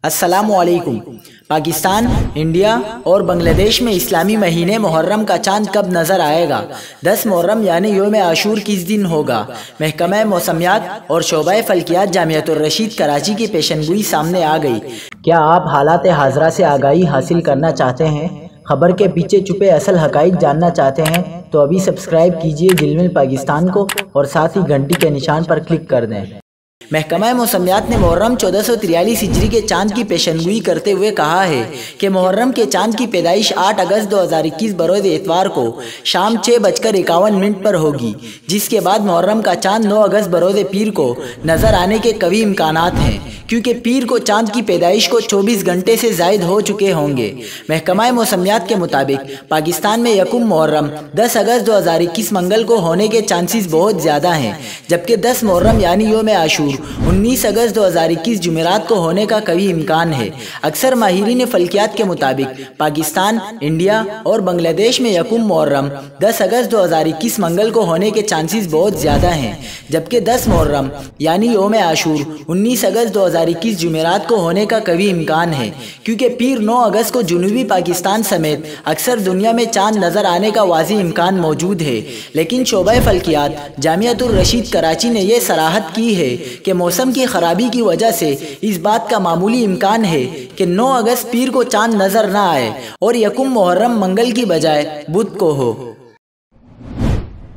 अस्सलाम वालेकुम। पाकिस्तान, इंडिया और बांग्लादेश में इस्लामी महीने मुहर्रम का चांद कब नज़र आएगा? 10 मुहर्रम यानी योम आशूर किस दिन होगा? महकमा मौसमियात और शोबा फल्कियात जामियतुर रशीद कराची की पेशनगोई सामने आ गई। क्या आप हालात हाज़रा से आगाही हासिल करना चाहते हैं? खबर के पीछे छुपे असल हक़ाइक़ जानना चाहते हैं तो अभी सब्सक्राइब कीजिए जिलमिल पाकिस्तान को और साथ ही घंटी के निशान पर क्लिक कर दें। महकमा मौसमियात ने मुहर्रम 1443 हिजरी के चांद की पेशनगोई करते हुए कहा है कि मुहर्रम के चांद की पैदाइश 8 अगस्त 2021 बरोज़ इतवार को शाम 6:51 पर होगी, जिसके बाद मुहर्रम का चांद 9 अगस्त बरोज़ पीर को नज़र आने के कवी इम्कानात हैं, क्योंकि पीर को चांद की पैदाइश को 24 घंटे से ज़ायद हो चुके होंगे। महकमा मौसमियात के मुताबिक पाकिस्तान में यकुम मुहर्रम 10 अगस्त 2021 मंगल को होने के चांसेस बहुत ज़्यादा हैं, जबकि 10 मुहर्रम यानी योम आशूर 19 अगस्त 2021 जुमेरात को होने का कभी इम्कान है। अक्सर माहिरीन फल्कियात के मुताबिक पाकिस्तान, इंडिया और बांग्लादेश में यकुम मुहर्रम 10 अगस्त 2021 मंगल को होने के चांसेस बहुत ज़्यादा हैं, जबकि 10 मुहर्रम यानी योम आशूर 19 अगस्त 2021 जुमेरात को होने का कभी इम्कान है, क्योंकि पीर 9 अगस्त को जुनूबी पाकिस्तान समेत अक्सर दुनिया में चांद नज़र आने का वाज़ी इम्कान मौजूद है। लेकिन शोबा फल्कियात जामियतुर रशीद कराची ने यह सराहत की है कि मौसम की खराबी की वजह से इस बात का मामूली इम्कान है कि 9 अगस्त पीर को चांद नजर न आए और यकुम मुहर्रम मंगल की बजाय बुध को हो।